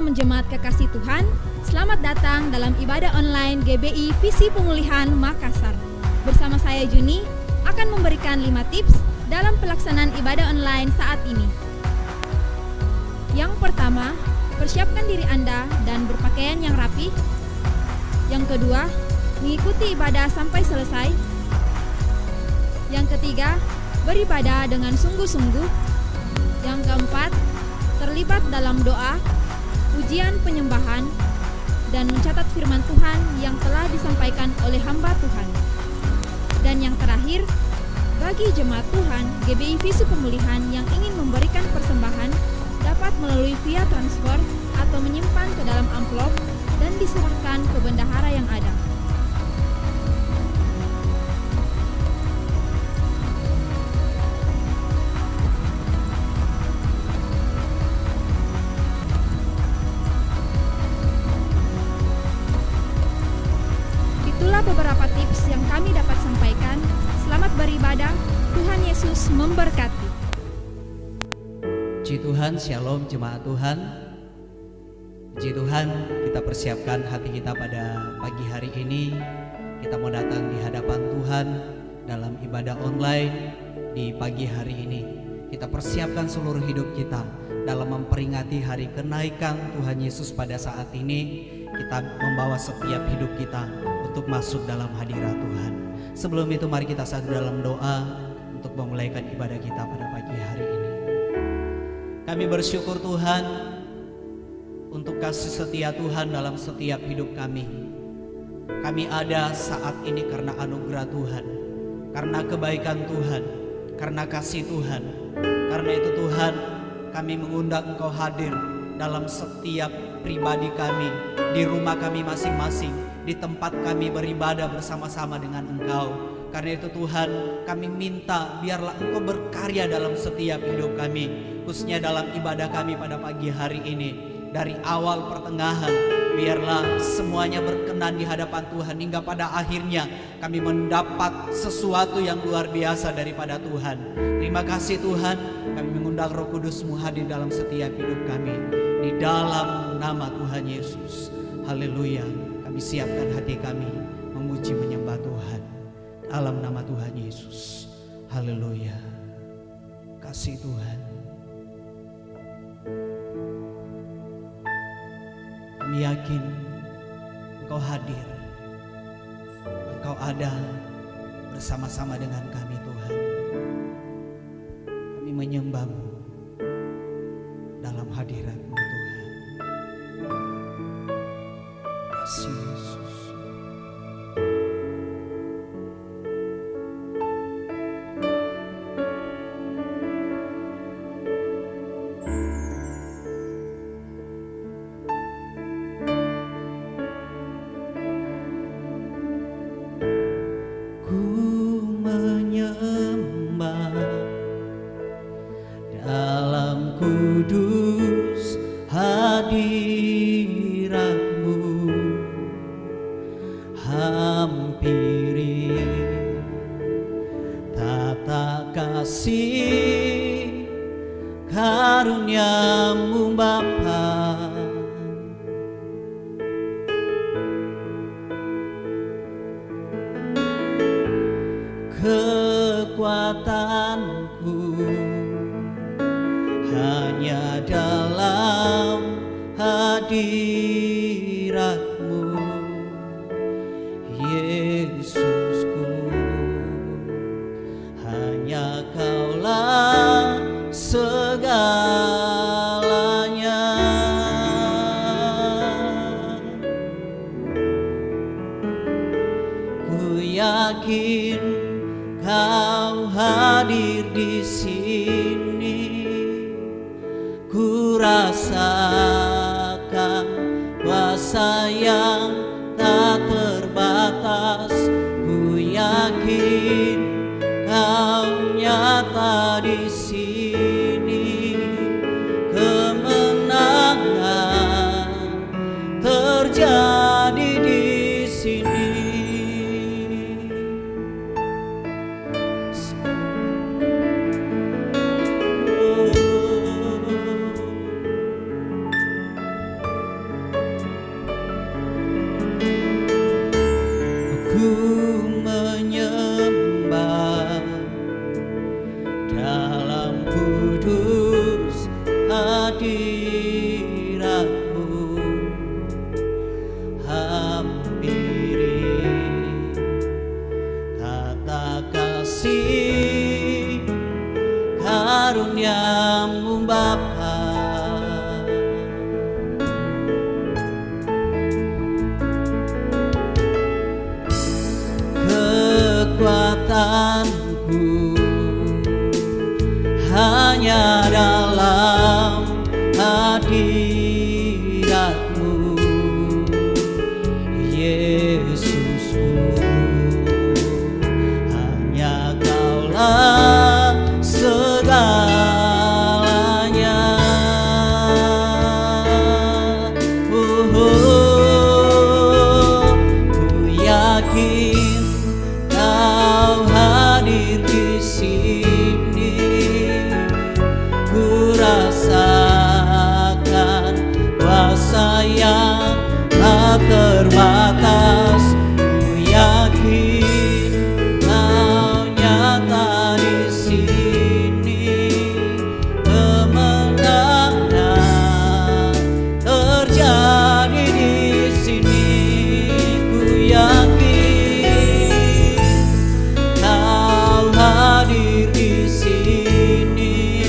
Shalom Jemaat Kekasih Tuhan, selamat datang dalam ibadah online GBI Visi Pemulihan Makassar. Bersama saya Juni akan memberikan 5 tips dalam pelaksanaan ibadah online saat ini. Yang pertama, persiapkan diri Anda dan berpakaian yang rapi. Yang kedua, mengikuti ibadah sampai selesai. Yang ketiga, beribadah dengan sungguh-sungguh. Yang keempat, terlibat dalam doa, ujian penyembahan, dan mencatat firman Tuhan yang telah disampaikan oleh hamba Tuhan. Dan yang terakhir, bagi jemaat Tuhan, GBI Visi Pemulihan yang ingin memberikan persembahan dapat melalui via transfer atau menyimpan ke dalam amplop dan diserahkan ke bendahara yang ada. Itulah beberapa tips yang kami dapat sampaikan. Selamat beribadah, Tuhan Yesus memberkati. Puji Tuhan, Shalom jemaat Tuhan. Puji Tuhan, kita persiapkan hati kita pada pagi hari ini. Kita mau datang di hadapan Tuhan dalam ibadah online di pagi hari ini. Kita persiapkan seluruh hidup kita dalam memperingati hari kenaikan Tuhan Yesus pada saat ini. Kita membawa setiap hidup kita untuk masuk dalam hadirat Tuhan. Sebelum itu mari kita satu dalam doa untuk memulaikan ibadah kita pada pagi hari ini. Kami bersyukur Tuhan untuk kasih setia Tuhan dalam setiap hidup kami. Kami ada saat ini karena anugerah Tuhan, karena kebaikan Tuhan, karena kasih Tuhan. Karena itu Tuhan, kami mengundang Engkau hadir dalam setiap pribadi kami, di rumah kami masing-masing, di tempat kami beribadah bersama-sama dengan Engkau. Karena itu Tuhan, kami minta biarlah Engkau berkarya dalam setiap hidup kami, khususnya dalam ibadah kami pada pagi hari ini. Dari awal pertengahan, biarlah semuanya berkenan di hadapan Tuhan, hingga pada akhirnya kami mendapat sesuatu yang luar biasa daripada Tuhan. Terima kasih Tuhan, kami mengundang Roh Kudus-Mu hadir dalam setiap hidup kami, di dalam nama Tuhan Yesus. Haleluya. Kami siapkan hati kami memuji menyembah Tuhan dalam nama Tuhan Yesus. Haleluya. Kasih Tuhan. Kami yakin Engkau hadir, Engkau ada bersama-sama dengan kami Tuhan. Kami menyembah-Mu dalam hadirat-Mu Tuhan. Kasih Yesus. Kekuatanku hanya dalam hadirat-Mu, Yesusku. Hanya Kaulah segalanya. Ku yakin Kau hadir di sini, ku rasakan kuasa yang tak terbatas. Ku yakin Kau nyata di sini, kemenangan terjadi di sini. karunia-Mu Bapa. Kekuatanku hanya dalam hadirat-Mu, Yesusku. Hanya Kaulah segalanya. Ku yakin Kau hadir di sini. Ku rasakan kuasa yang tak terbatas. Ku yakin Kau nyata di sini. Kemenangan terjadi di sini. Ku yakin Kau hadir di sini.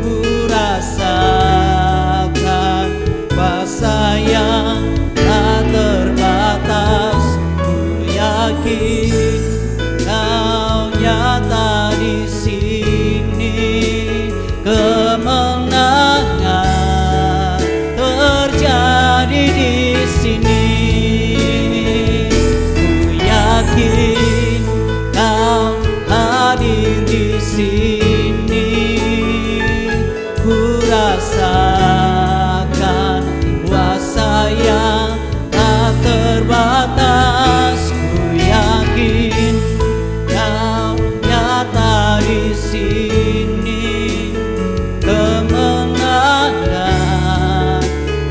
Ku rasakan kuasa yang tak terbatas. Ku yakin Kau nyata di sini. Kemenangan terjadi di sini. Ku yakin Kau hadir di sini. Ku rasakan kuasa yang tak terbatas. Ku yakin Kau nyata di sini. Kemenangan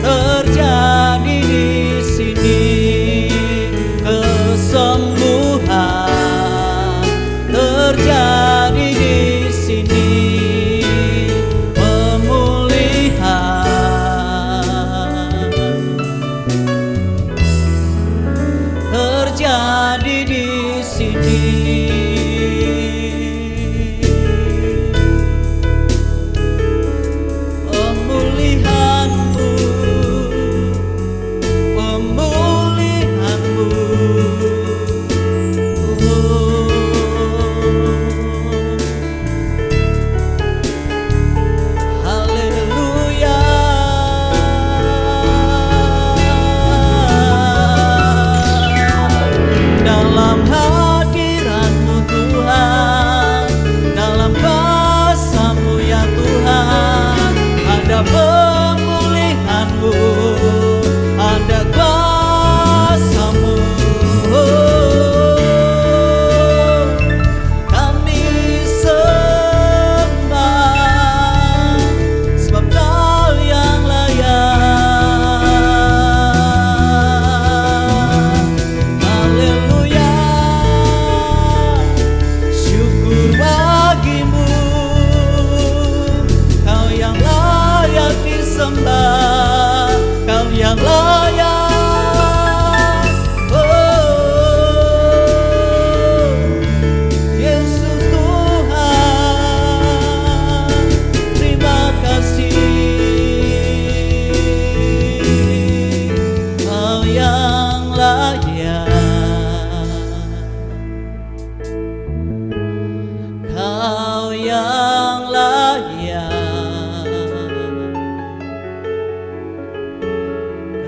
terjadi di sini. Kesembuhan terjadi di sini. Pemulihan terjadi di sini. Pemulihan-Mu, pemulihan-Mu. Haleluya. Dalam hadirat-Mu Tuhan, dalam kuasa-Mu ya Tuhan, ada pemulihan-Mu, ada kuasa-Mu. Kami sembah, sebab Kau yang layak. Haleluya. Syukur bagi-Mu, Kau yang layak disembah, Kau yang layak. Yesus Tuhan, terima kasih. Kau yang layak. Kau yang layak.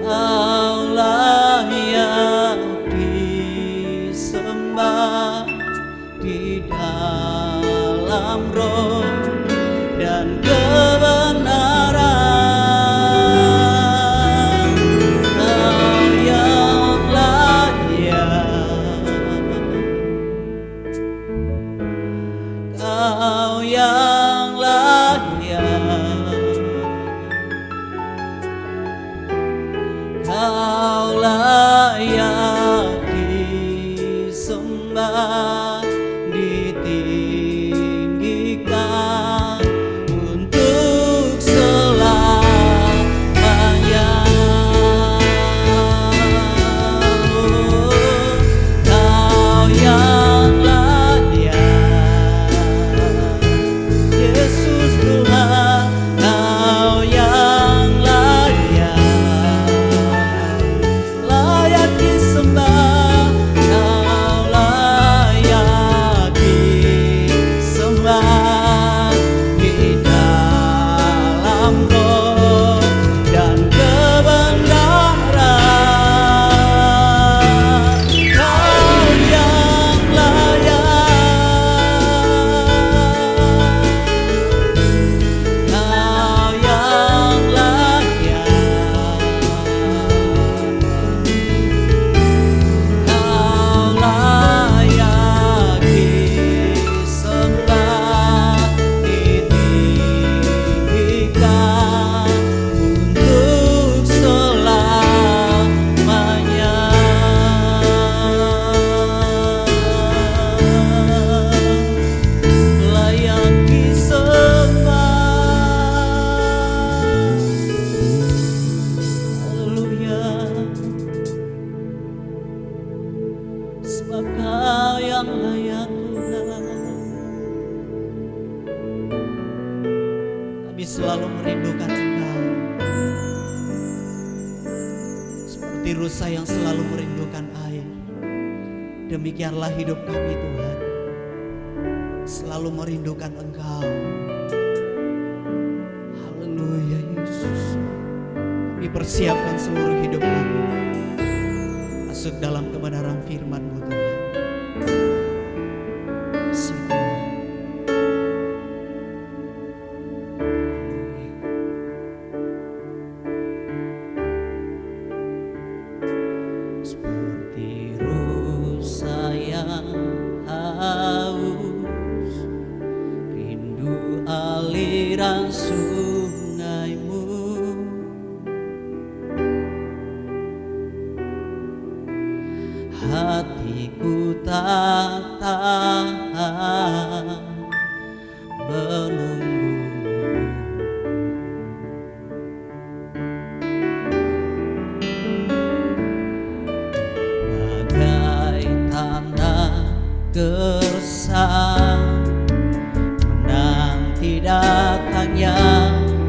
Kau layak disembah di dalam roh dan kebenaran. Kau yang layak. Kau yang layak. Kau layak disembah, ditinggikan untuk selamanya. Kau yang layak, selalu merindukan Engkau. Seperti rusa yang selalu merindukan air, demikianlah hidup kami Tuhan, selalu merindukan Engkau. Haleluya Yesus. Kami persiapkan seluruh hidup kami masuk dalam kebenaran firman-Mu Tuhan. Seperti rusa yang haus, rindu aliran sungai-Mu, hatiku tak tahan menunggu-Mu. Bagai tanda gersang menanti datangnya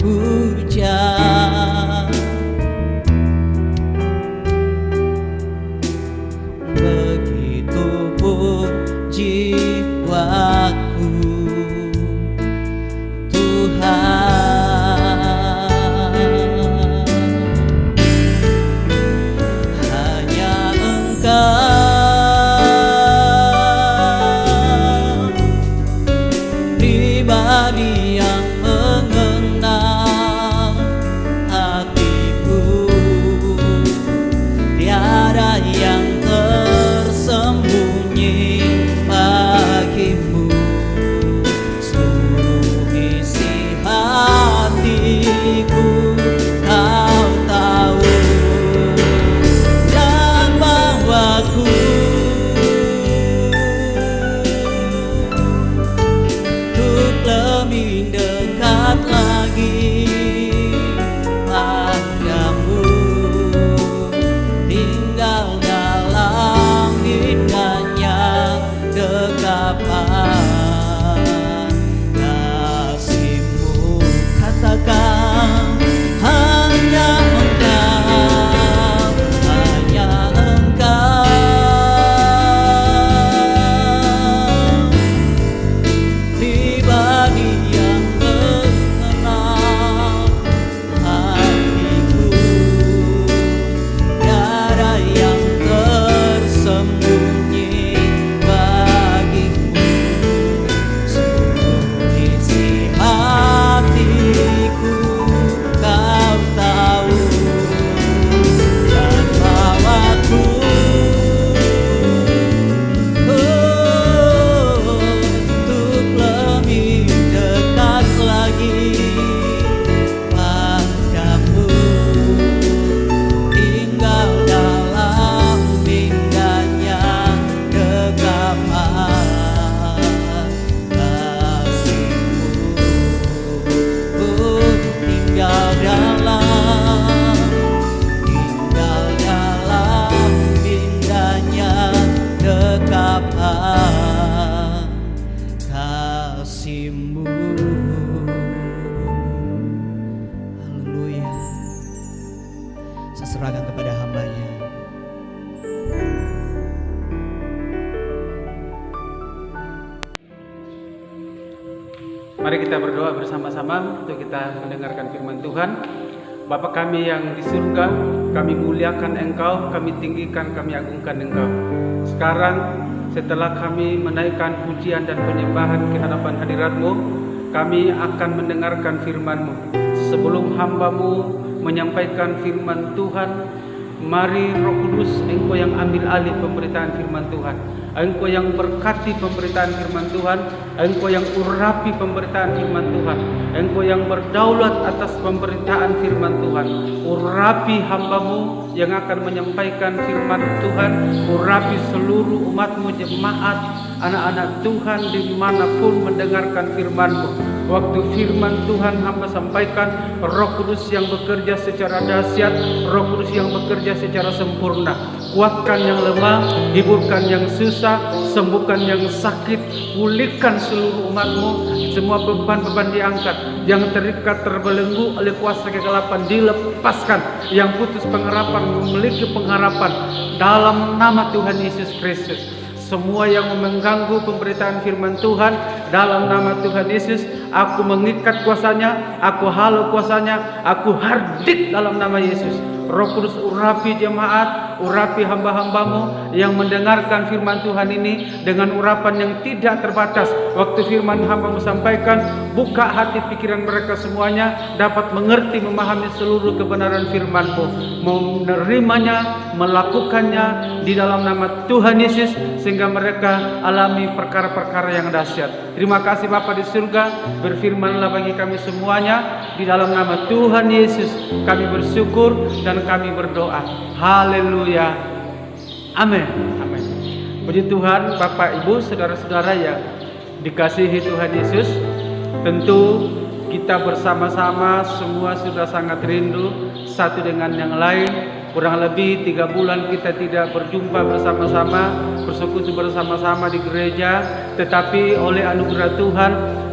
hujan, begitu pun jiwaku Tuhan. Hanya Engkau pribadi yang mengenal hatiku, tiada yang tersembunyi bagimu. Seluruh isi hatiku Kau tahu, dan bawaku untuk lebih dekat lagi padamu, tinggal dalam indahnya dekapan kasih-Mu. Katakan hanya Engkau, hanya Engkau pribadi yang mengenal hatiku, tiada yang tersembunyi bagimu. Seluruh isi hatiku Kau tahu, dan bawaku untuk lebih dekat lagi padamu, tinggal dalam indahnya dekapan kasih-Mu. Tinggal dalam indahnya dekapan kasih-Mu. Haleluya. Saya serahkan kepada hamba-Nya. Mari kita berdoa bersama-sama untuk kita mendengarkan firman Tuhan. Bapa kami yang di surga, kami muliakan Engkau, kami tinggikan, kami agungkan Engkau. Sekarang setelah kami menaikkan pujian dan penyembahan ke hadapan hadirat-Mu, kami akan mendengarkan firman-Mu. Sebelum hamba-Mu menyampaikan firman Tuhan, mari Roh Kudus, Engkau yang ambil alih pemberitaan firman Tuhan. Engkau yang berkati pemberitaan firman Tuhan, Engkau yang urapi pemberitaan firman Tuhan, Engkau yang berdaulat atas pemberitaan firman Tuhan. Urapi hamba-Mu yang akan menyampaikan firman Tuhan. Urapi seluruh umat-Mu, jemaat, anak-anak Tuhan dimanapun mendengarkan firman-Mu. Waktu firman Tuhan hamba sampaikan, Roh Kudus yang bekerja secara dahsyat, Roh Kudus yang bekerja secara sempurna. Kuatkan yang lemah, hiburkan yang susah, sembuhkan yang sakit, pulihkan seluruh umat-Mu. Semua beban-beban diangkat, yang terikat terbelenggu oleh kuasa kegelapan dilepaskan, yang putus pengharapan memiliki pengharapan dalam nama Tuhan Yesus Kristus. Semua yang mengganggu pemberitaan firman Tuhan dalam nama Tuhan Yesus, aku mengikat kuasanya, aku halau kuasanya, aku hardik dalam nama Yesus. Roh Kudus, urapi jemaat, urapi hamba-hamba-Mu yang mendengarkan firman Tuhan ini dengan urapan yang tidak terbatas. Waktu firman hamba-Mu sampaikan, buka hati pikiran mereka semuanya dapat mengerti, memahami seluruh kebenaran firman-Mu, menerimanya, melakukannya di dalam nama Tuhan Yesus, sehingga mereka alami perkara-perkara yang dahsyat. Terima kasih Bapa di surga, berfirmanlah bagi kami semuanya di dalam nama Tuhan Yesus. Kami bersyukur dan kami berdoa. Haleluya. Amin. Amin. Puji Tuhan, Bapak, Ibu, saudara-saudara yang dikasihi Tuhan Yesus. Tentu kita bersama-sama semua sudah sangat rindu satu dengan yang lain. Kurang lebih 3 bulan kita tidak berjumpa bersama-sama, bersekutu bersama-sama di gereja. Tetapi oleh anugerah Tuhan,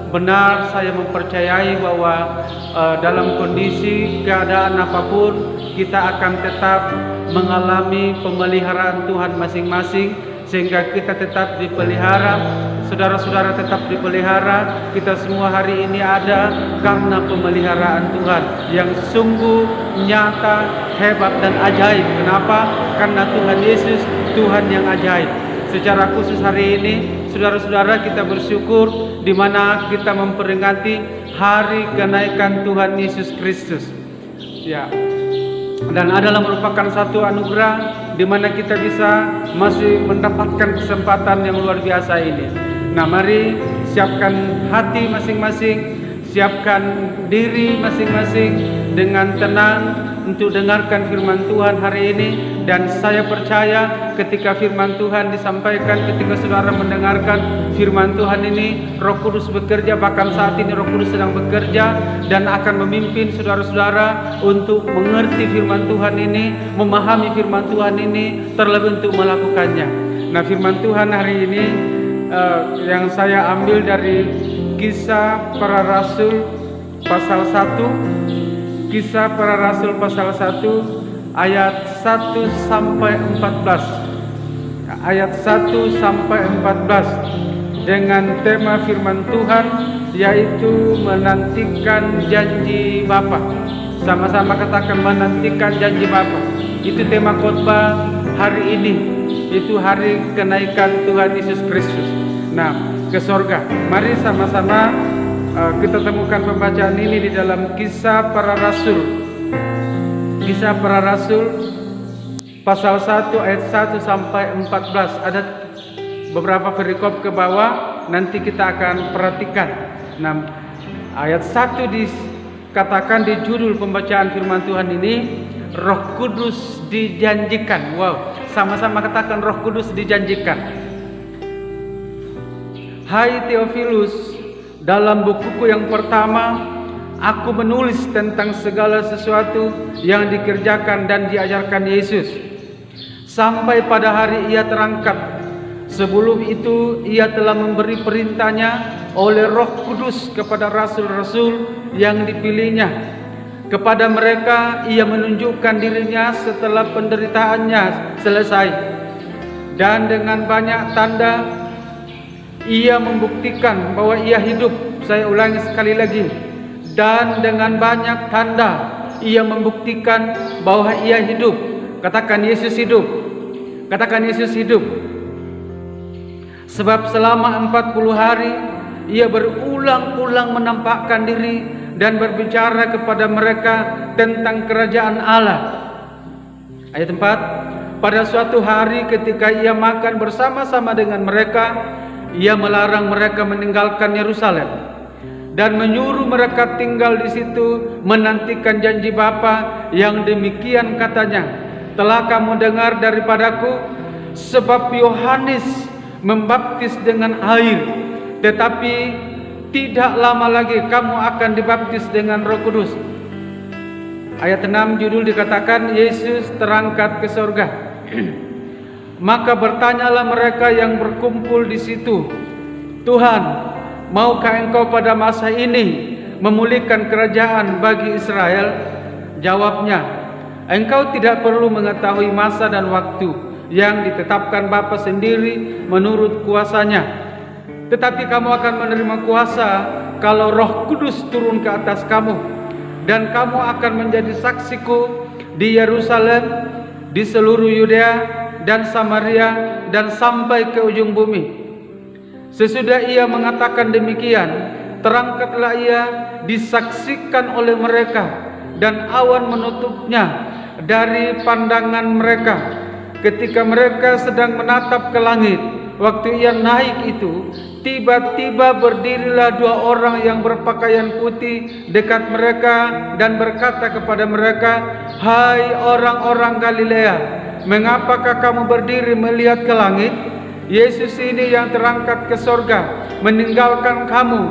benar saya mempercayai bahwa dalam kondisi keadaan apapun kita akan tetap mengalami pemeliharaan Tuhan masing-masing, sehingga kita tetap dipelihara, saudara-saudara tetap dipelihara. Kita semua hari ini ada karena pemeliharaan Tuhan yang sungguh nyata, hebat dan ajaib. Kenapa? Karena Tuhan Yesus, Tuhan yang ajaib. Secara khusus hari ini, saudara-saudara, kita bersyukur di mana kita memperingati hari kenaikan Tuhan Yesus Kristus. Ya. Dan adalah merupakan satu anugerah di mana kita bisa masih mendapatkan kesempatan yang luar biasa ini. Nah, mari siapkan hati masing-masing, siapkan diri masing-masing dengan tenang untuk dengarkan firman Tuhan hari ini. Dan saya percaya ketika firman Tuhan disampaikan, ketika saudara mendengarkan firman Tuhan ini, Roh Kudus bekerja. Bahkan saat ini Roh Kudus sedang bekerja dan akan memimpin saudara-saudara untuk mengerti firman Tuhan ini, memahami firman Tuhan ini, terlebih untuk melakukannya. Nah, firman Tuhan hari ini yang saya ambil dari Kisah Para Rasul pasal 1, Kisah Para Rasul pasal 1 ayat 1 sampai 14. Ayat 1 sampai 14 dengan tema firman Tuhan yaitu menantikan janji Bapa. Sama-sama katakan menantikan janji Bapa. Itu tema khotbah hari ini. Itu hari kenaikan Tuhan Yesus Kristus. Nah, ke sorga. Mari sama-sama kita temukan pembacaan ini di dalam Kisah Para Rasul. Kisah Para Rasul pasal 1 ayat 1 sampai 14. Ada beberapa perikop ke bawah, nanti kita akan perhatikan. Nah, ayat 1 dikatakan di judul pembacaan firman Tuhan ini, Roh Kudus dijanjikan. Wow, sama-sama katakan Roh Kudus dijanjikan. Hai Theophilus, dalam bukuku yang pertama aku menulis tentang segala sesuatu yang dikerjakan dan diajarkan Yesus sampai pada hari ia terangkat. Sebelum itu ia telah memberi perintahnya oleh Roh Kudus kepada rasul-rasul yang dipilihnya. Kepada mereka ia menunjukkan dirinya setelah penderitaannya selesai, dan dengan banyak tanda ia membuktikan bahwa ia hidup. Saya ulangi sekali lagi. Dan dengan banyak tanda ia membuktikan bahwa ia hidup. Katakan Yesus hidup. Katakan Yesus hidup. Sebab selama 40 hari ia berulang-ulang menampakkan diri dan berbicara kepada mereka tentang kerajaan Allah. Ayat 4. Pada suatu hari ketika ia makan bersama-sama dengan mereka, ia melarang mereka meninggalkan Yerusalem dan menyuruh mereka tinggal di situ menantikan janji Bapa yang demikian katanya, telah kamu dengar daripadaku, sebab Yohanes membaptis dengan air, tetapi tidak lama lagi kamu akan dibaptis dengan Roh Kudus. Ayat 6 judul dikatakan Yesus terangkat ke surga. Maka bertanyalah mereka yang berkumpul di situ, Tuhan, maukah Engkau pada masa ini memulihkan kerajaan bagi Israel? Jawabnya, Engkau tidak perlu mengetahui masa dan waktu yang ditetapkan Bapa sendiri menurut kuasanya. Tetapi kamu akan menerima kuasa kalau Roh Kudus turun ke atas kamu, dan kamu akan menjadi saksiku di Yerusalem, di seluruh Yudea dan Samaria, dan sampai ke ujung bumi. Sesudah ia mengatakan demikian, terangkatlah ia disaksikan oleh mereka, dan awan menutupnya dari pandangan mereka. Ketika mereka sedang menatap ke langit, waktu ia naik itu, tiba-tiba berdirilah dua orang yang berpakaian putih dekat mereka dan berkata kepada mereka, Hai orang-orang Galilea, mengapakah kamu berdiri melihat ke langit? Yesus ini yang terangkat ke sorga meninggalkan kamu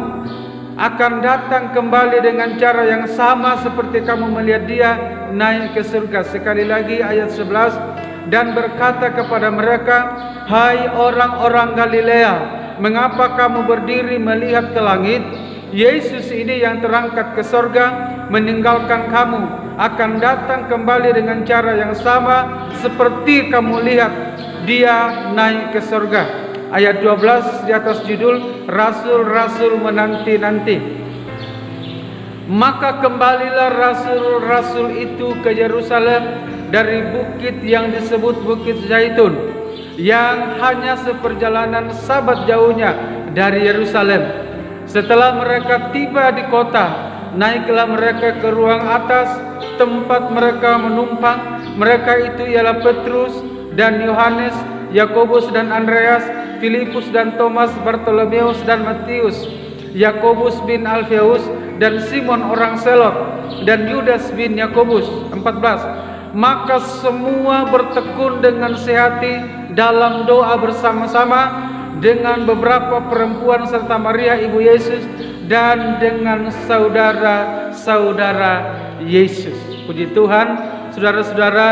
akan datang kembali dengan cara yang sama seperti kamu melihat dia naik ke surga. Sekali lagi ayat 11, dan berkata kepada mereka, Hai orang-orang Galilea, mengapa kamu berdiri melihat ke langit? Yesus ini yang terangkat ke sorga meninggalkan kamu akan datang kembali dengan cara yang sama seperti kamu lihat dia naik ke sorga. Ayat 12 di atas judul Rasul-Rasul menanti-nanti. Maka kembalilah rasul-rasul itu ke Yerusalem dari bukit yang disebut Bukit Zaitun, yang hanya seperjalanan sabat jauhnya dari Yerusalem. Setelah mereka tiba di kota, naiklah mereka ke ruang atas tempat mereka menumpang. Mereka itu ialah Petrus dan Yohanes, Yakobus dan Andreas, Filipus dan Thomas, Bartolomeus dan Matius, Yakobus bin Alfeus dan Simon orang Selot, dan Yudas bin Yakobus. 14. Maka semua bertekun dengan sehati dalam doa bersama-sama dengan beberapa perempuan serta Maria ibu Yesus dan dengan saudara-saudara Yesus. Puji Tuhan, saudara-saudara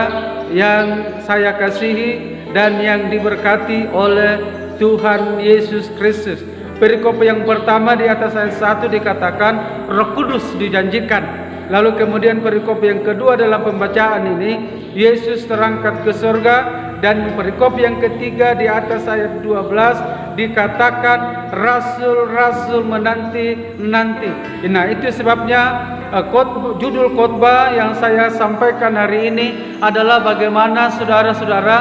yang saya kasihi dan yang diberkati oleh Tuhan Yesus Kristus. Perikop yang pertama di atas ayat 1 dikatakan Roh Kudus dijanjikan. Lalu kemudian perikop yang kedua dalam pembacaan ini, Yesus terangkat ke surga. Dan perikop yang ketiga di atas ayat 12 dikatakan rasul-rasul menanti-nanti. Nah, itu sebabnya judul khotbah yang saya sampaikan hari ini adalah bagaimana saudara-saudara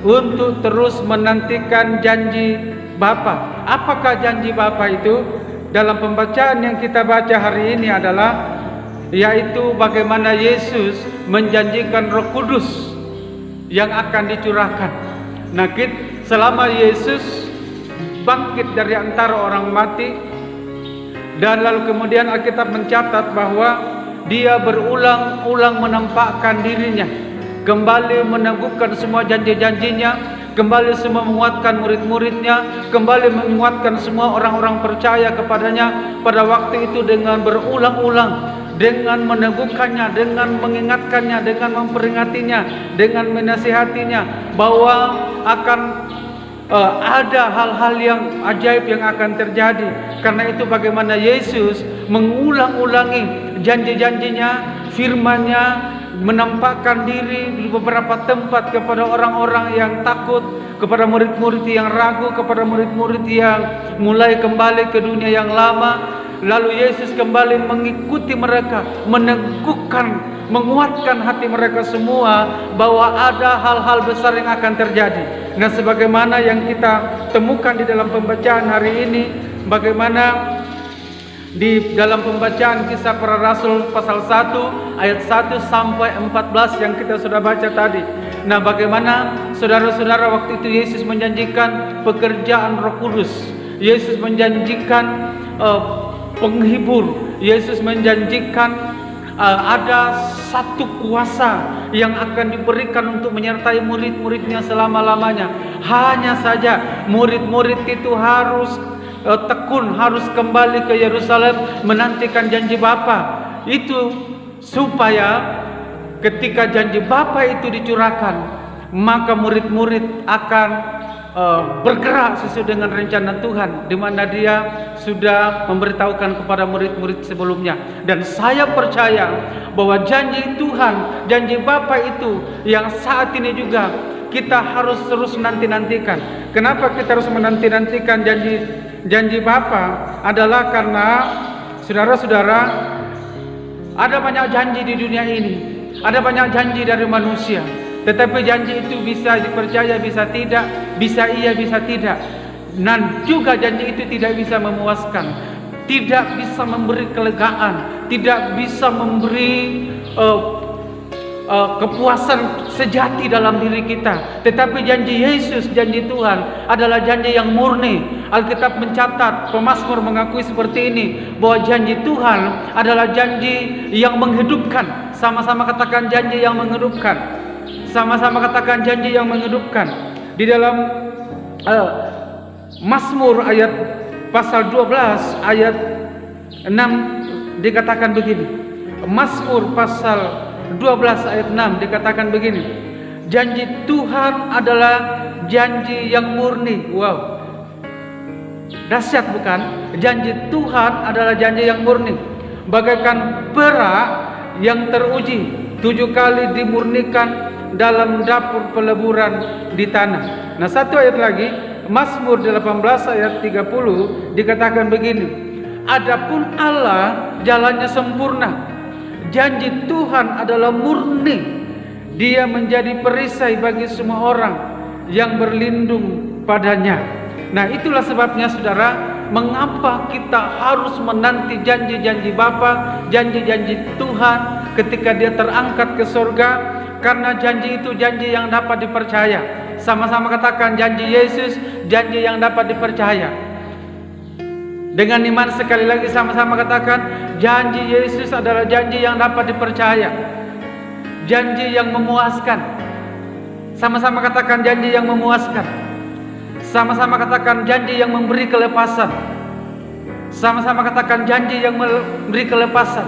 untuk terus menantikan janji Bapa. Apakah janji Bapa itu? Dalam pembacaan yang kita baca hari ini adalah yaitu bagaimana Yesus menjanjikan Roh Kudus yang akan dicurahkan. Nah, selama Yesus bangkit dari antara orang mati, dan lalu kemudian Alkitab mencatat bahwa dia berulang-ulang menampakkan dirinya, kembali meneguhkan semua janji-janjinya, kembali semua menguatkan murid-muridnya, kembali menguatkan semua orang-orang percaya kepadanya pada waktu itu dengan berulang-ulang, dengan meneguhkannya, dengan mengingatkannya, dengan memperingatinya, dengan menasihatinya bahwa akan ada hal-hal yang ajaib yang akan terjadi. Karena itu bagaimana Yesus mengulang-ulangi janji-janjinya, firman-Nya, menampakkan diri di beberapa tempat kepada orang-orang yang takut, kepada murid-murid yang ragu, kepada murid-murid yang mulai kembali ke dunia yang lama. Lalu Yesus kembali mengikuti mereka, meneguhkan, menguatkan hati mereka semua bahwa ada hal-hal besar yang akan terjadi. Nah, sebagaimana yang kita temukan di dalam pembacaan hari ini, bagaimana di dalam pembacaan Kisah Para Rasul pasal 1 ayat 1 sampai 14 yang kita sudah baca tadi. Nah, bagaimana saudara-saudara waktu itu Yesus menjanjikan pekerjaan Roh Kudus. Yesus menjanjikan penghibur. Yesus menjanjikan ada satu kuasa yang akan diberikan untuk menyertai murid-muridnya selama-lamanya. Hanya saja murid-murid itu harus tekun, harus kembali ke Yerusalem menantikan janji Bapa. Itu supaya ketika janji Bapa itu dicurahkan, maka murid-murid akan bergerak sesuai dengan rencana Tuhan, di mana Dia sudah memberitahukan kepada murid-murid sebelumnya. Dan saya percaya bahwa janji Tuhan, janji Bapa itu yang saat ini juga kita harus terus nanti-nantikan. Kenapa kita harus menanti-nantikan janji Bapa? Adalah karena saudara-saudara, ada banyak janji di dunia ini, ada banyak janji dari manusia. Tetapi janji itu bisa dipercaya, bisa tidak, bisa iya, bisa tidak. Dan juga janji itu tidak bisa memuaskan, tidak bisa memberi kelegaan, tidak bisa memberi kepuasan sejati dalam diri kita. Tetapi janji Yesus, janji Tuhan adalah janji yang murni. Alkitab mencatat, pemazmur mengakui seperti ini, bahwa janji Tuhan adalah janji yang menghidupkan. Sama-sama katakan janji yang menghidupkan. Sama-sama katakan janji yang menghidupkan. Di dalam Mazmur ayat pasal 12 ayat 6 dikatakan begini. Mazmur pasal 12 ayat 6 dikatakan begini. Janji Tuhan adalah janji yang murni. Wow, dahsyat bukan? Janji Tuhan adalah janji yang murni, bagaikan perak yang teruji, 7 kali dimurnikan dalam dapur peleburan di tanah. Nah, satu ayat lagi, Mazmur 18 ayat 30 dikatakan begini. Adapun Allah jalannya sempurna, janji Tuhan adalah murni. Dia menjadi perisai bagi semua orang yang berlindung padanya. Nah, itulah sebabnya saudara, mengapa kita harus menanti janji-janji Bapa, janji-janji Tuhan ketika Dia terangkat ke surga. Karena janji itu janji yang dapat dipercaya. Sama-sama katakan janji Yesus, janji yang dapat dipercaya. Dengan iman sekali lagi sama-sama katakan janji Yesus adalah janji yang dapat dipercaya, janji yang memuaskan. Sama-sama katakan janji yang memuaskan. Sama-sama katakan janji yang memberi kelepasan. Sama-sama katakan janji yang memberi kelepasan.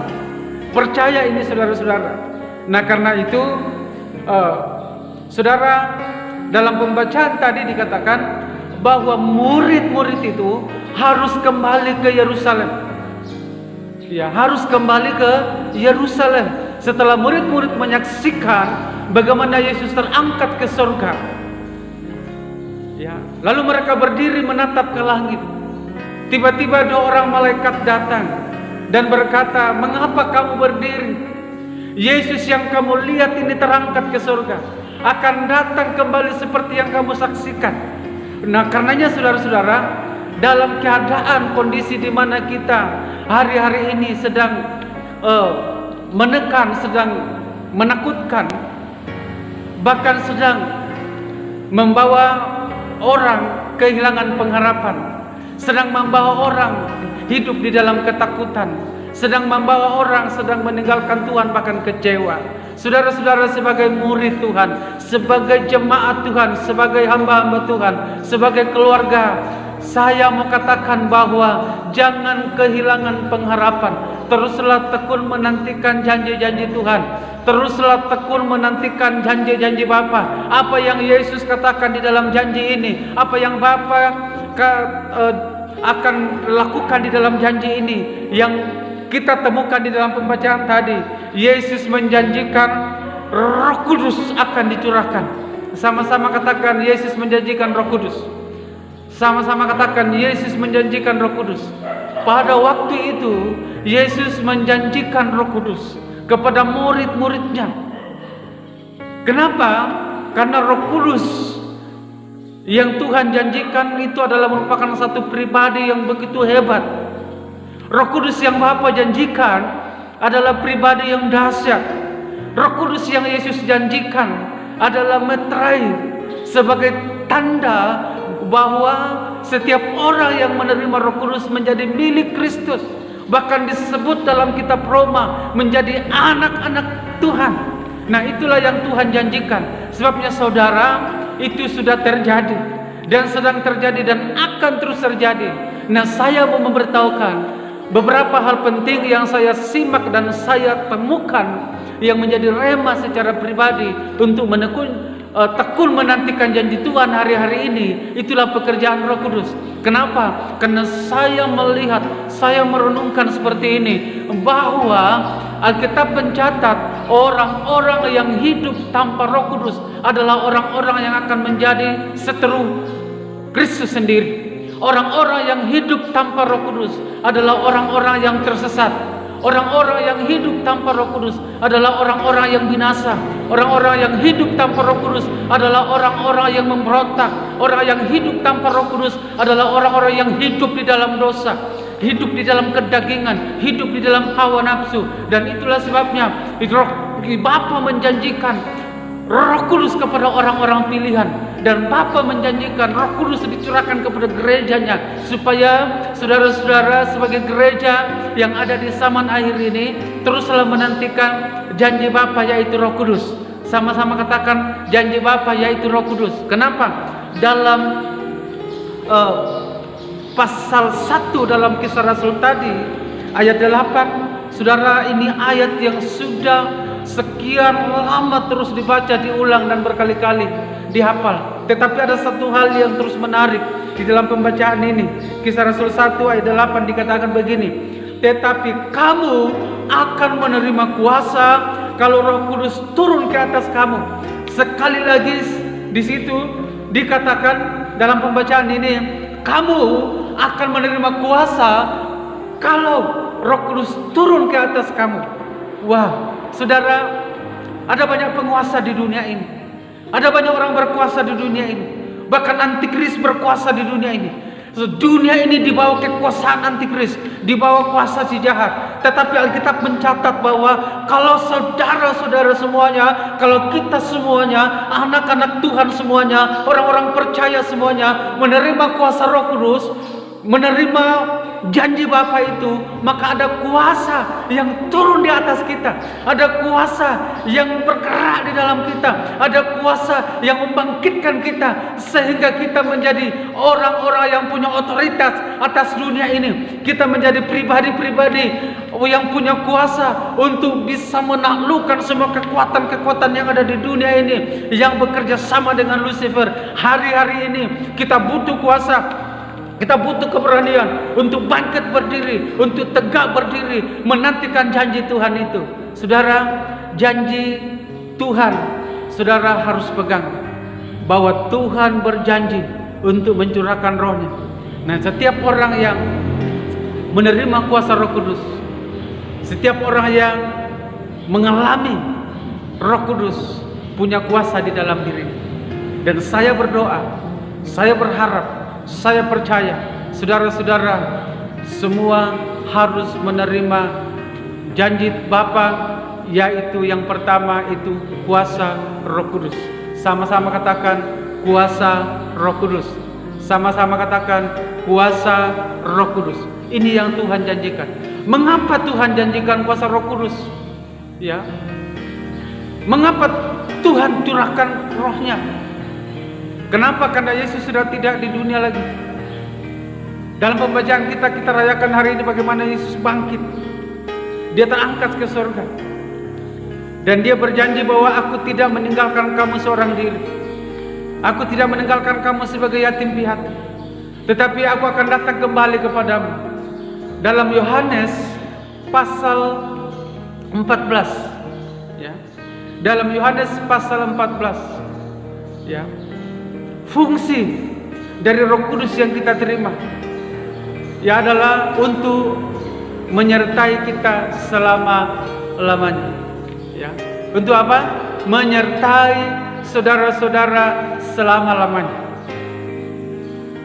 Percaya ini saudara-saudara. Nah, karena itu saudara, dalam pembacaan tadi dikatakan bahwa murid-murid itu harus kembali ke Yerusalem. Ya, harus kembali ke Yerusalem setelah murid-murid menyaksikan bagaimana Yesus terangkat ke surga. Ya, lalu mereka berdiri menatap ke langit. Tiba-tiba 2 orang malaikat datang dan berkata, "Mengapa kamu berdiri? Yesus yang kamu lihat ini terangkat ke surga, akan datang kembali seperti yang kamu saksikan." Nah, karenanya saudara-saudara, dalam keadaan kondisi di mana kita hari-hari ini sedang menekan, sedang menakutkan, bahkan sedang membawa orang kehilangan pengharapan, sedang membawa orang hidup di dalam ketakutan, sedang membawa orang sedang meninggalkan Tuhan, bahkan kecewa. Saudara-saudara, sebagai murid Tuhan, sebagai jemaat Tuhan, sebagai hamba-hamba Tuhan, sebagai keluarga, saya mau katakan bahwa jangan kehilangan pengharapan. Teruslah tekun menantikan janji-janji Tuhan. Teruslah tekun menantikan janji-janji Bapa. Apa yang Yesus katakan di dalam janji ini, apa yang Bapa akan lakukan di dalam janji ini, yang kita temukan di dalam pembacaan tadi. Yesus menjanjikan Roh Kudus akan dicurahkan. Sama-sama katakan Yesus menjanjikan Roh Kudus. Sama-sama katakan Yesus menjanjikan Roh Kudus. Pada waktu itu Yesus menjanjikan Roh Kudus kepada murid-muridnya. Kenapa? Karena Roh Kudus yang Tuhan janjikan itu adalah merupakan satu pribadi yang begitu hebat. Roh Kudus yang Bapa janjikan adalah pribadi yang dahsyat. Roh Kudus yang Yesus janjikan adalah meterai sebagai tanda bahwa setiap orang yang menerima Roh Kudus menjadi milik Kristus. Bahkan disebut dalam kitab Roma menjadi anak-anak Tuhan. Nah, itulah yang Tuhan janjikan. Sebabnya saudara, itu sudah terjadi dan sedang terjadi dan akan terus terjadi. Nah, saya mau memberitahukan beberapa hal penting yang saya simak dan saya temukan yang menjadi rema secara pribadi untuk tekun menantikan janji Tuhan hari-hari ini. Itulah pekerjaan Roh Kudus. Kenapa? Karena saya melihat, saya merenungkan seperti ini, bahwa Alkitab mencatat orang-orang yang hidup tanpa Roh Kudus adalah orang-orang yang akan menjadi seteru Kristus sendiri. Orang-orang yang hidup tanpa Roh Kudus adalah orang-orang yang tersesat. Orang-orang yang hidup tanpa Roh Kudus adalah orang-orang yang binasa. Orang-orang yang hidup tanpa Roh Kudus adalah orang-orang yang memberontak. Orang yang hidup tanpa Roh Kudus adalah orang-orang yang hidup di dalam dosa, hidup di dalam kedagingan, hidup di dalam hawa nafsu. Dan itulah sebabnya Bapa menjanjikan Roh Kudus kepada orang-orang pilihan, dan Bapa menjanjikan Roh Kudus dicurahkan kepada gerejanya, supaya saudara-saudara sebagai gereja yang ada di zaman akhir ini teruslah menantikan janji Bapa, yaitu Roh Kudus. Sama-sama katakan janji Bapa, yaitu Roh Kudus. Kenapa? Dalam pasal 1 dalam Kisah Rasul tadi ayat 8, saudara, ini ayat yang sudah sekian lama terus dibaca, diulang dan berkali-kali dihafal. Tetapi ada satu hal yang terus menarik di dalam pembacaan ini. Kisah Rasul 1 ayat 8 dikatakan begini, tetapi kamu akan menerima kuasa kalau Roh Kudus turun ke atas kamu. Sekali lagi di situ dikatakan dalam pembacaan ini, kamu akan menerima kuasa kalau Roh Kudus turun ke atas kamu. Wah, saudara, ada banyak penguasa di dunia ini. Ada banyak orang berkuasa di dunia ini. Bahkan antikris berkuasa di dunia ini. Dunia ini dibawa kekuasaan antikris, dibawa kuasa si jahat. Tetapi Alkitab mencatat bahwa kalau saudara-saudara semuanya, kalau kita semuanya, anak-anak Tuhan semuanya, orang-orang percaya semuanya menerima kuasa Roh Kudus, menerima janji Bapa itu, maka ada kuasa yang turun di atas kita, ada kuasa yang bergerak di dalam kita, ada kuasa yang membangkitkan kita sehingga kita menjadi orang-orang yang punya otoritas atas dunia ini. Kita menjadi pribadi-pribadi yang punya kuasa untuk bisa menaklukkan semua kekuatan-kekuatan yang ada di dunia ini yang bekerja sama dengan Lucifer. Hari-hari ini kita butuh kuasa. Kita butuh keberanian untuk bangkit berdiri, untuk tegak berdiri, menantikan janji Tuhan itu. Saudara, janji Tuhan, saudara harus pegang, bahwa Tuhan berjanji untuk mencurahkan Roh-Nya. Nah, setiap orang yang menerima kuasa Roh Kudus, setiap orang yang mengalami Roh Kudus punya kuasa di dalam diri. Dan saya berdoa, saya berharap, saya percaya saudara-saudara semua harus menerima janji Bapa, yaitu yang pertama itu kuasa Roh Kudus. Sama-sama katakan kuasa Roh Kudus. Sama-sama katakan kuasa Roh Kudus. Ini yang Tuhan janjikan. Mengapa Tuhan janjikan kuasa Roh Kudus? Ya. Mengapa Tuhan curahkan Roh-Nya? Kenapa? Karena Yesus sudah tidak di dunia lagi. Dalam pembacaan kita rayakan hari ini bagaimana Yesus bangkit. Dia terangkat ke surga. Dan dia berjanji bahwa aku tidak meninggalkan kamu seorang diri. Aku tidak meninggalkan kamu sebagai yatim piatu. Tetapi aku akan datang kembali kepadamu. Dalam Yohanes pasal 14. Ya. Dalam Yohanes pasal 14. Ya. Fungsi dari Roh Kudus yang kita terima ya adalah untuk menyertai kita selama-lamanya. Ya. Untuk apa? Menyertai saudara-saudara selama-lamanya.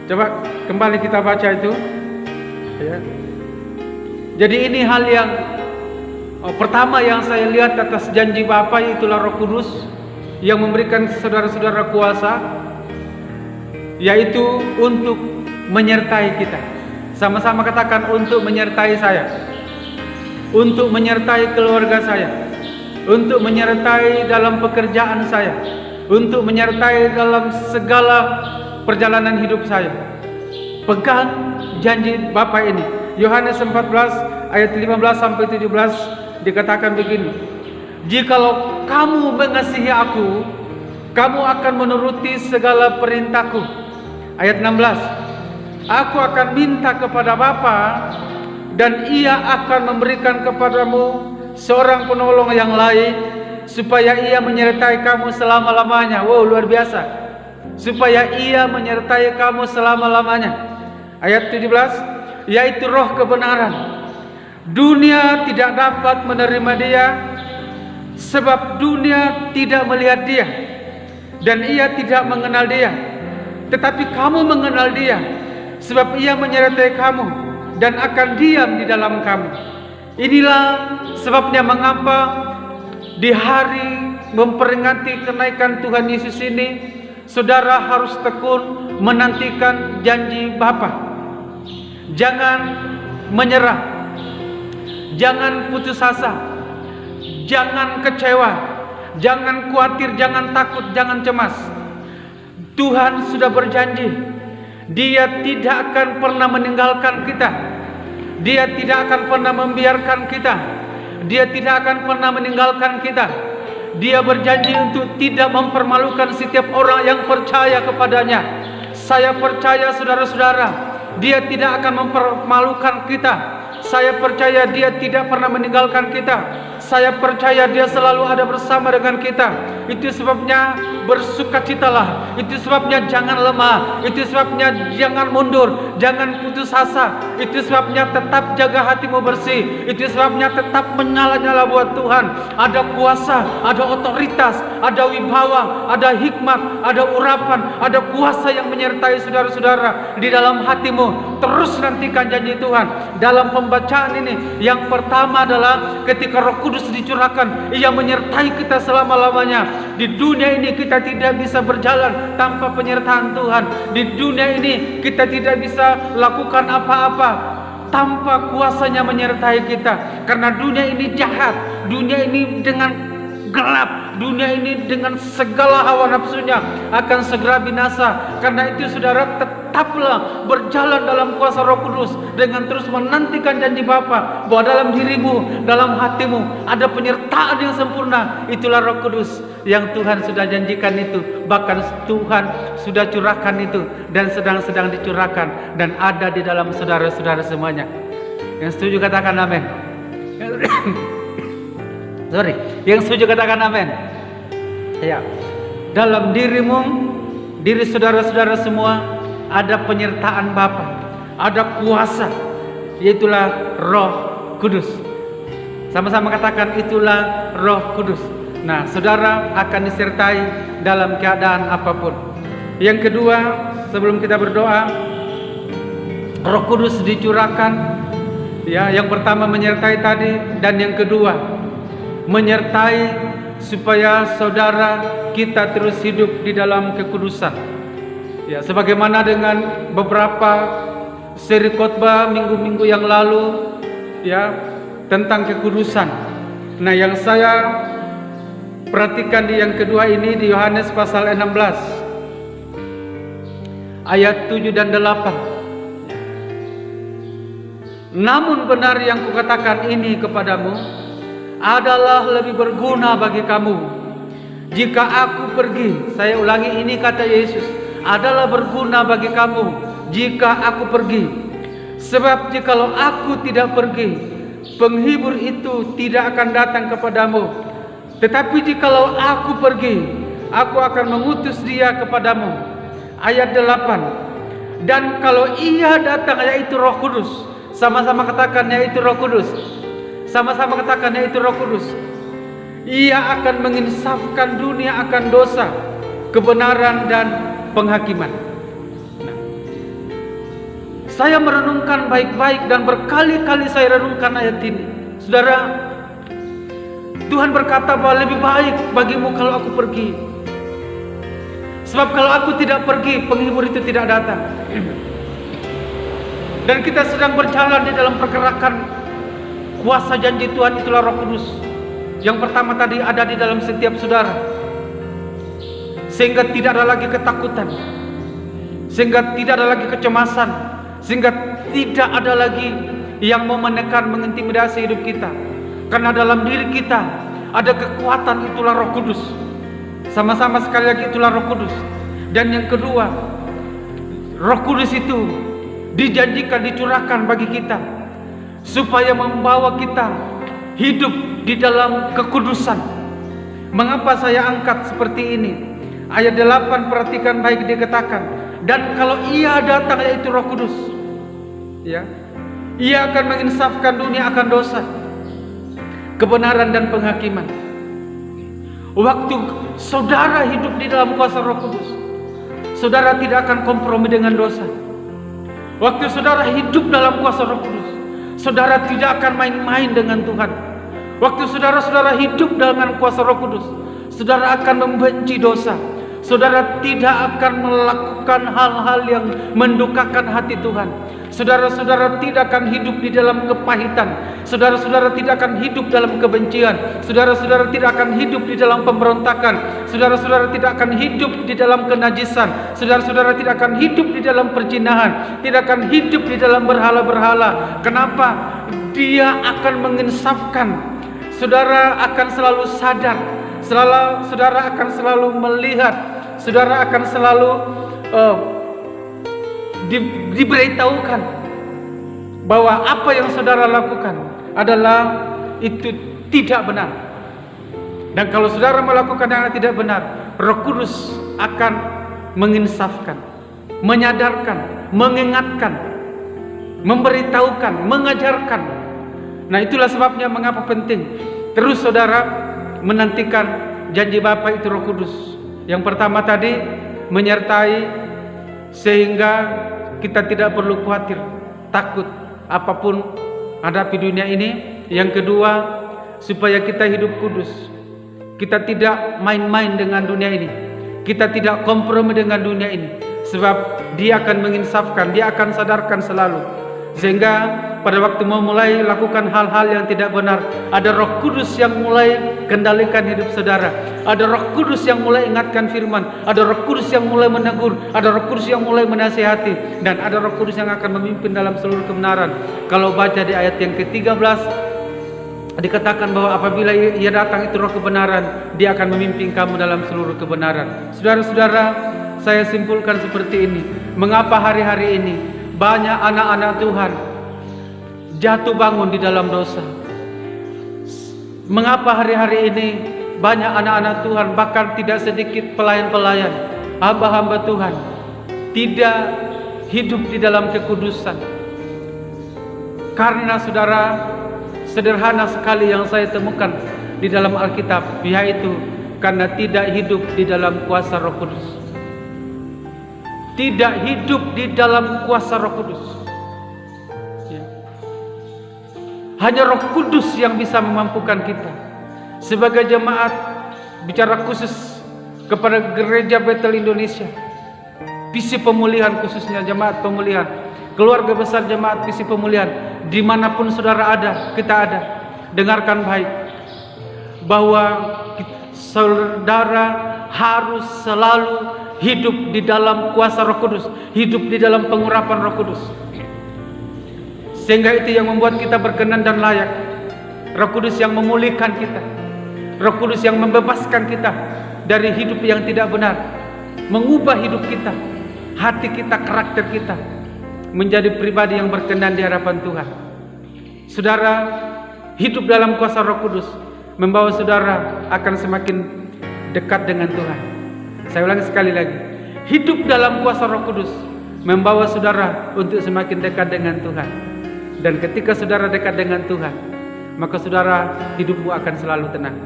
Coba kembali kita baca itu. Ya. Jadi ini hal yang pertama yang saya lihat atas janji Bapa, itulah Roh Kudus yang memberikan saudara-saudara kuasa, yaitu untuk menyertai kita. Sama-sama katakan untuk menyertai saya, untuk menyertai keluarga saya, untuk menyertai dalam pekerjaan saya, untuk menyertai dalam segala perjalanan hidup saya. Pegang janji Bapa ini. Yohanes 14 ayat 15 sampai 17 dikatakan begini. Jikalau kamu mengasihi aku, kamu akan menuruti segala perintahku. Ayat 16. Aku akan minta kepada Bapa dan Ia akan memberikan kepadamu seorang penolong yang lain, supaya Ia menyertai kamu selama-lamanya. Wow, luar biasa. Supaya Ia menyertai kamu selama-lamanya. Ayat 17, yaitu Roh kebenaran. Dunia tidak dapat menerima Dia, sebab dunia tidak melihat Dia, dan ia tidak mengenal Dia. Tetapi kamu mengenal Dia, sebab Ia menyertai kamu dan akan diam di dalam kamu. Inilah sebabnya mengapa di hari memperingati kenaikan Tuhan Yesus ini, saudara harus tekun menantikan janji Bapa. Jangan menyerah, jangan putus asa, jangan kecewa, jangan khawatir, jangan takut, jangan cemas. Tuhan sudah berjanji, Dia tidak akan pernah meninggalkan kita. Dia tidak akan pernah membiarkan kita. Dia tidak akan pernah meninggalkan kita. Dia berjanji untuk tidak mempermalukan setiap orang yang percaya kepadanya. Saya percaya saudara-saudara, Dia tidak akan mempermalukan kita. Saya percaya Dia tidak pernah meninggalkan kita. Saya percaya Dia selalu ada bersama dengan kita. Itu sebabnya bersukacitalah. Itu sebabnya jangan lemah. Itu sebabnya jangan mundur, jangan putus asa. Itu sebabnya tetap jaga hatimu bersih. Itu sebabnya tetap menyala-nyala buat Tuhan. Ada kuasa, ada otoritas, ada wibawa, ada hikmat, ada urapan, ada kuasa yang menyertai saudara-saudara di dalam hatimu. Terus nantikan janji Tuhan. Dalam pembacaan ini, yang pertama adalah ketika Roh Kudus dicurahkan, Ia menyertai kita selama-lamanya. Di dunia ini kita tidak bisa berjalan tanpa penyertaan Tuhan. Di dunia ini kita tidak bisa lakukan apa-apa tanpa kuasanya menyertai kita. Karena dunia ini jahat, dunia ini dengan gelap, dunia ini dengan segala hawa nafsunya akan segera binasa. Karena itu saudara, tetaplah berjalan dalam kuasa Roh Kudus dengan terus menantikan janji Bapa bahwa dalam dirimu, dalam hatimu ada penyertaan yang sempurna. Itulah Roh Kudus yang Tuhan sudah janjikan itu, bahkan Tuhan sudah curahkan itu dan sedang dicurahkan dan ada di dalam saudara-saudara semuanya. Yang setuju katakan amin. Yang setuju katakan amin. Ya, dalam dirimu, diri saudara-saudara semua ada penyertaan Bapa, ada kuasa, yaitulah Roh Kudus. Sama-sama katakan, itulah Roh Kudus. Nah, saudara akan disertai dalam keadaan apapun. Yang kedua, sebelum kita berdoa, Roh Kudus dicurahkan. Ya, yang pertama menyertai tadi, dan yang kedua menyertai supaya saudara kita terus hidup di dalam kekudusan. Ya, sebagaimana dengan beberapa seri khotbah minggu-minggu yang lalu, ya, tentang kekudusan. Nah, yang saya perhatikan di yang kedua ini di Yohanes pasal 16 ayat 7 dan 8. Namun benar yang kukatakan ini kepadamu adalah lebih berguna bagi kamu jika aku pergi. Saya ulangi, ini kata Yesus, adalah berguna bagi kamu jika aku pergi. Sebab jikalau aku tidak pergi, penghibur itu tidak akan datang kepadamu. Tetapi jikalau aku pergi, aku akan mengutus Dia kepadamu. Ayat 8. Dan kalau Ia datang, yaitu Roh Kudus. Sama-sama katakan, yaitu Roh Kudus. Sama-sama katakan, yaitu Roh Kudus. Ia akan menginsafkan dunia akan dosa, kebenaran dan penghakiman. Nah, saya merenungkan baik-baik dan berkali-kali saya renungkan ayat ini. Saudara, Tuhan berkata bahwa lebih baik bagimu kalau aku pergi. Sebab kalau aku tidak pergi, penghibur itu tidak datang. Dan kita sedang berjalan di dalam pergerakan kuasa janji Tuhan, itulah Roh Kudus. Yang pertama tadi ada di dalam setiap saudara, sehingga tidak ada lagi ketakutan, sehingga tidak ada lagi kecemasan, sehingga tidak ada lagi yang mau menekan, mengintimidasi hidup kita. Karena dalam diri kita ada kekuatan, itulah Roh Kudus. Sama-sama sekali lagi, itulah Roh Kudus. Dan yang kedua, Roh Kudus itu dijanjikan, dicurahkan bagi kita supaya membawa kita hidup di dalam kekudusan. Mengapa saya angkat seperti ini? Ayat 8, perhatikan baik, dikatakan, dan kalau Ia datang, yaitu Roh Kudus, ya, Ia akan menginsafkan dunia akan dosa, kebenaran dan penghakiman. Waktu saudara hidup di dalam kuasa Roh Kudus, saudara tidak akan kompromi dengan dosa. Waktu saudara hidup dalam kuasa Roh Kudus, saudara tidak akan main-main dengan Tuhan. Waktu saudara hidup dengan kuasa Roh Kudus, saudara akan membenci dosa. Saudara tidak akan melakukan hal-hal yang mendukakan hati Tuhan. Saudara-saudara tidak akan hidup di dalam kepahitan. Saudara-saudara tidak akan hidup dalam kebencian. Saudara-saudara tidak akan hidup di dalam pemberontakan. Saudara-saudara tidak akan hidup di dalam kenajisan. Saudara-saudara tidak akan hidup di dalam perzinahan. Tidak akan hidup di dalam berhala-berhala. Kenapa? Dia akan menginsafkan. Saudara akan selalu sadar. Saudara akan selalu melihat. Saudara akan selalu diberitahukan bahwa apa yang saudara lakukan adalah itu tidak benar. Dan kalau saudara melakukan yang tidak benar, Roh Kudus akan menginsafkan, menyadarkan, mengingatkan, memberitahukan, mengajarkan. Nah, itulah sebabnya mengapa penting terus saudara menantikan janji Bapa, itu Roh Kudus. Yang pertama tadi, menyertai sehingga kita tidak perlu khawatir, takut apapun hadapi dunia ini. Yang kedua, supaya kita hidup kudus. Kita tidak main-main dengan dunia ini. Kita tidak kompromi dengan dunia ini. Sebab Dia akan menginsafkan, Dia akan sadarkan selalu. Sehingga pada waktu mau mulai lakukan hal-hal yang tidak benar, ada Roh Kudus yang mulai kendalikan hidup saudara. Ada Roh Kudus yang mulai ingatkan firman. Ada Roh Kudus yang mulai menegur. Ada Roh Kudus yang mulai menasihati. Dan ada Roh Kudus yang akan memimpin dalam seluruh kebenaran. Kalau baca di ayat yang ke-13, dikatakan bahwa apabila Ia datang, itu Roh kebenaran, Dia akan memimpin kamu dalam seluruh kebenaran. Saudara-saudara, saya simpulkan seperti ini. Mengapa hari-hari ini banyak anak-anak Tuhan jatuh bangun di dalam dosa? Mengapa hari-hari ini banyak anak-anak Tuhan, bahkan tidak sedikit pelayan-pelayan, hamba-hamba Tuhan, tidak hidup di dalam kekudusan? Karena saudara, sederhana sekali yang saya temukan di dalam Alkitab, yaitu karena tidak hidup di dalam kuasa Roh Kudus. Tidak hidup di dalam kuasa Roh Kudus. Ya. Hanya Roh Kudus yang bisa memampukan kita. Sebagai jemaat, bicara khusus kepada Gereja Betel Indonesia, visi pemulihan, khususnya jemaat pemulihan, keluarga besar jemaat visi pemulihan, dimanapun saudara ada, kita ada. Dengarkan baik, bahwa saudara harus selalu hidup di dalam kuasa Roh Kudus, hidup di dalam pengurapan Roh Kudus. Sehingga itu yang membuat kita berkenan dan layak. Roh Kudus yang memulihkan kita, Roh Kudus yang membebaskan kita dari hidup yang tidak benar, mengubah hidup kita, hati kita, karakter kita menjadi pribadi yang berkenan di hadapan Tuhan. Saudara, hidup dalam kuasa Roh Kudus membawa saudara akan semakin dekat dengan Tuhan. Saya ulangi sekali lagi, hidup dalam kuasa Roh Kudus membawa saudara untuk semakin dekat dengan Tuhan. Dan ketika saudara dekat dengan Tuhan, maka saudara hidupmu akan selalu tenang,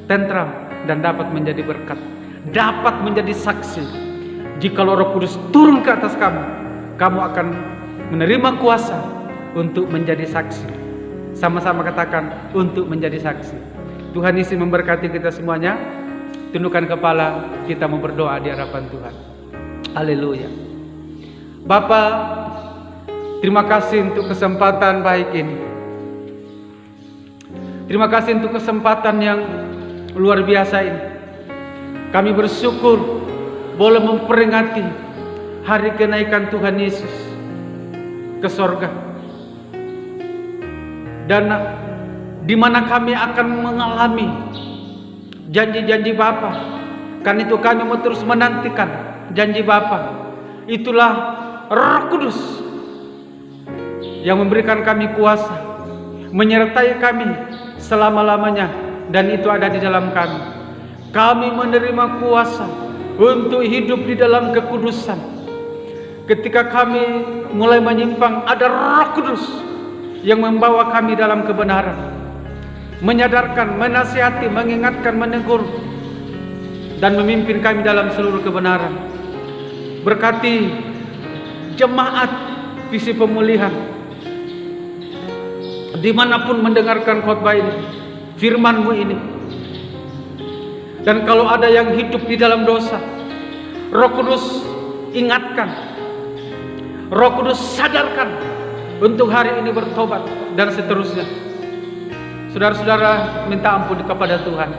tentram, dan dapat menjadi berkat, dapat menjadi saksi. Jikalau Roh Kudus turun ke atas kamu, kamu akan menerima kuasa untuk menjadi saksi. Sama-sama katakan, untuk menjadi saksi. Tuhan Yesus memberkati kita semuanya. Tundukkan kepala, kita mau berdoa di hadapan Tuhan. Haleluya. Bapa, terima kasih untuk kesempatan baik ini. Terima kasih untuk kesempatan yang luar biasa ini. Kami bersyukur boleh memperingati hari kenaikan Tuhan Yesus ke sorga, dan di mana kami akan mengalami janji-janji Bapa. Kan itu kami mau terus menantikan janji Bapa. Itulah Roh Kudus yang memberikan kami kuasa, menyertai kami selama-lamanya, dan itu ada di dalam kami. Kami menerima kuasa untuk hidup di dalam kekudusan. Ketika kami mulai menyimpang, ada Roh Kudus yang membawa kami dalam kebenaran, menyadarkan, menasihati, mengingatkan, menegur, dan memimpin kami dalam seluruh kebenaran. Berkati jemaat visi pemulihan dimanapun mendengarkan khotbah ini, firman-Mu ini. Dan kalau ada yang hidup di dalam dosa, Roh Kudus ingatkan, Roh Kudus sadarkan untuk hari ini bertobat, dan seterusnya. Saudara-saudara, minta ampun kepada Tuhan.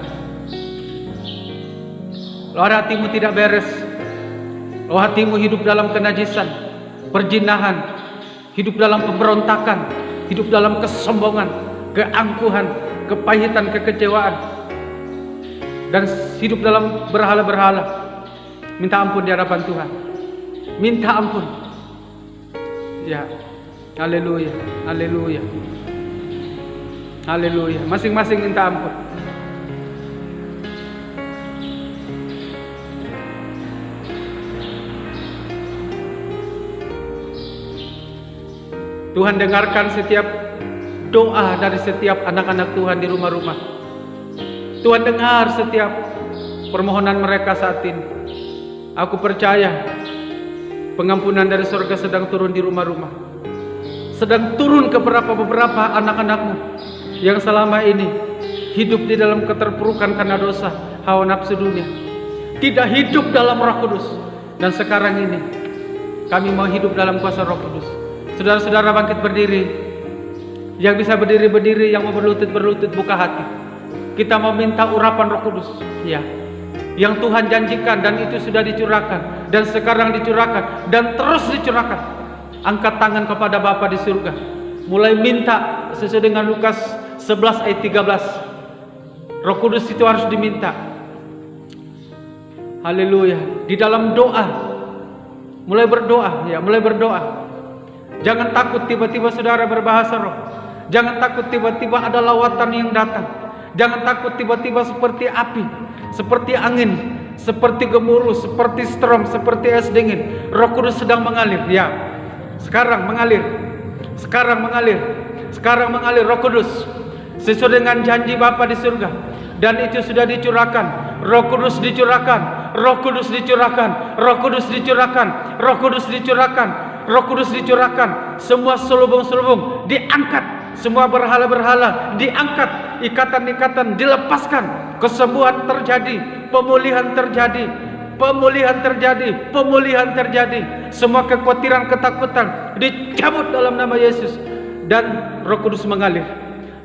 Kalau hatimu tidak beres, kalau hatimu hidup dalam kenajisan, perjinahan, hidup dalam pemberontakan, hidup dalam kesombongan, keangkuhan, kepahitan, kekecewaan, dan hidup dalam berhala-berhala, minta ampun di hadapan Tuhan. Minta ampun. Ya, haleluya, haleluya, haleluya. Masing-masing minta ampun. Tuhan dengarkan setiap doa dari setiap anak-anak Tuhan di rumah-rumah. Tuhan dengar setiap permohonan mereka saat ini. Aku percaya pengampunan dari surga sedang turun di rumah-rumah, sedang turun ke beberapa anak-anakmu yang selama ini hidup di dalam keterpurukan karena dosa, hawa nafsu dunia, tidak hidup dalam Roh Kudus. Dan sekarang ini kami mau hidup dalam kuasa Roh Kudus. Saudara-saudara, bangkit berdiri. Yang bisa berdiri, yang mau berlutut, buka hati. Kita mau minta urapan Roh Kudus, ya, yang Tuhan janjikan, dan itu sudah dicurahkan, dan sekarang dicurahkan, dan terus dicurahkan. Angkat tangan kepada Bapa di surga, mulai minta sesuai dengan Lukas 11 ayat 13. Roh Kudus itu harus diminta. Haleluya. Di dalam doa, mulai berdoa, ya, mulai berdoa. Jangan takut tiba-tiba saudara berbahasa roh. Jangan takut tiba-tiba ada lawatan yang datang. Jangan takut tiba-tiba seperti api, seperti angin, seperti gemuruh, seperti storm, seperti es dingin. Roh Kudus sedang mengalir, ya. Sekarang mengalir. Sekarang mengalir. Sekarang mengalir Roh Kudus sesuai dengan janji Bapa di surga. Dan itu sudah dicurahkan. Roh Kudus dicurahkan. Roh Kudus dicurahkan. Roh Kudus dicurahkan. Roh Kudus dicurahkan. Roh Kudus dicurahkan. Semua selubung-selubung diangkat. Semua berhala-berhala diangkat, ikatan-ikatan dilepaskan, kesembuhan terjadi, pemulihan terjadi, pemulihan terjadi, pemulihan terjadi. Semua kekhawatiran, ketakutan dicabut dalam nama Yesus, dan Roh Kudus mengalir.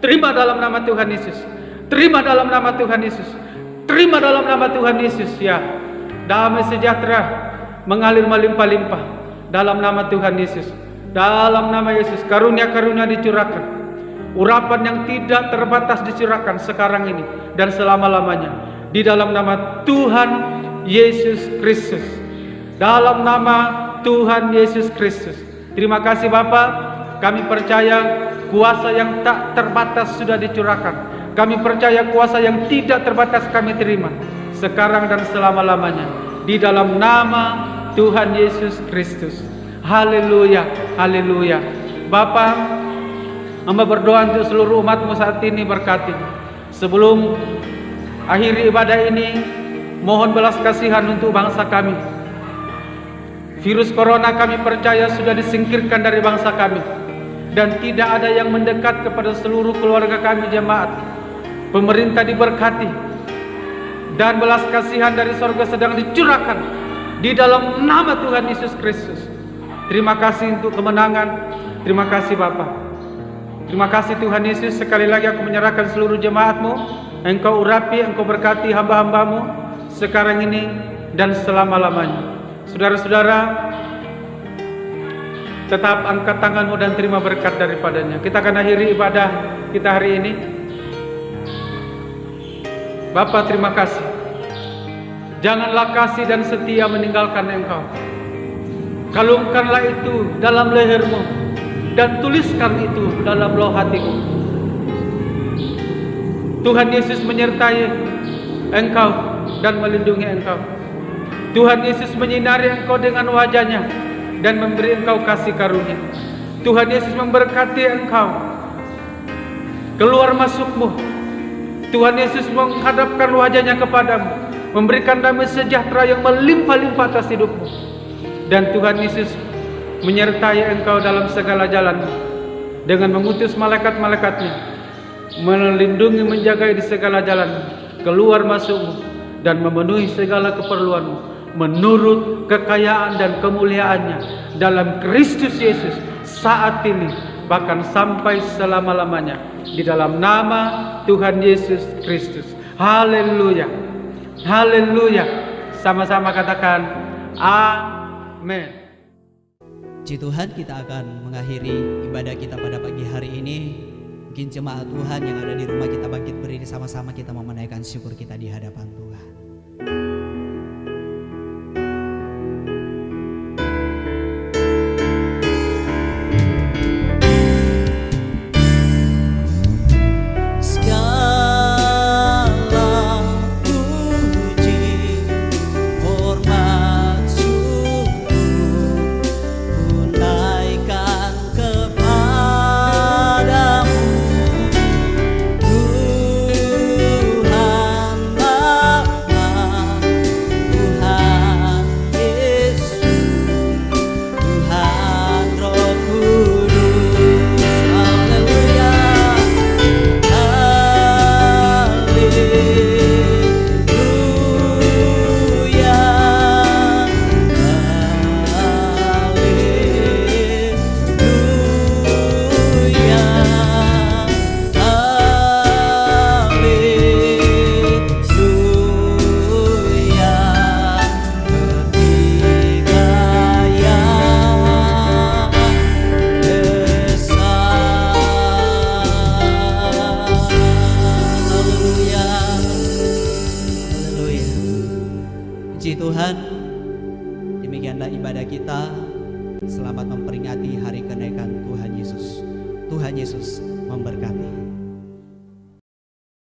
Terima dalam nama Tuhan Yesus. Terima dalam nama Tuhan Yesus. Terima dalam nama Tuhan Yesus, ya. Damai sejahtera mengalir melimpah-limpah dalam nama Tuhan Yesus. Dalam nama Yesus, karunia-karunia dicurahkan. Urapan yang tidak terbatas dicurahkan sekarang ini dan selama-lamanya. Di dalam nama Tuhan Yesus Kristus. Dalam nama Tuhan Yesus Kristus. Terima kasih Bapa. Kami percaya kuasa yang tak terbatas sudah dicurahkan. Kami percaya kuasa yang tidak terbatas kami terima sekarang dan selama-lamanya. Di dalam nama Tuhan Yesus Kristus. Haleluya, haleluya. Bapa, hamba berdoa untuk seluruh umat-Mu saat ini, berkati. Sebelum akhiri ibadah ini, mohon belas kasihan untuk bangsa kami. Virus corona kami percaya sudah disingkirkan dari bangsa kami, dan tidak ada yang mendekat kepada seluruh keluarga kami jemaat. Pemerintah diberkati, dan belas kasihan dari sorga sedang dicurahkan di dalam nama Tuhan Yesus Kristus. Terima kasih untuk kemenangan. Terima kasih Bapa. Terima kasih Tuhan Yesus, sekali lagi aku menyerahkan seluruh jemaat-Mu. Engkau urapi, Engkau berkati hamba-hamba-Mu sekarang ini dan selama-lamanya. Saudara-saudara, tetap angkat tanganmu dan terima berkat daripadanya. Kita akan akhiri ibadah kita hari ini. Bapa, terima kasih. Janganlah kasih dan setia meninggalkan Engkau. Kalungkanlah itu dalam lehermu dan tuliskan itu dalam loh hatimu. Tuhan Yesus menyertai engkau dan melindungi engkau. Tuhan Yesus menyinari engkau dengan wajahnya dan memberi engkau kasih karunia. Tuhan Yesus memberkati engkau keluar masukmu. Tuhan Yesus menghadapkan wajahnya kepadamu, memberikan damai sejahtera yang melimpah-limpah atas hidupmu. Dan Tuhan Yesus menyertai engkau dalam segala jalan dengan mengutus malaikat-malaikatnya, melindungi, menjaga di segala jalan, keluar masukmu, dan memenuhi segala keperluanmu menurut kekayaan dan kemuliaannya dalam Kristus Yesus saat ini bahkan sampai selama-lamanya, di dalam nama Tuhan Yesus Kristus. Haleluya, haleluya. Sama-sama katakan amin. Puji Tuhan, kita akan mengakhiri ibadah kita pada pagi hari ini. Mungkin jemaat Tuhan yang ada di rumah, kita bangkit berdiri sama-sama, kita mau menaikkan syukur kita di hadapan Tuhan. Puji Tuhan, demikianlah ibadah kita. Selamat memperingati hari kenaikan Tuhan Yesus. Tuhan Yesus memberkati.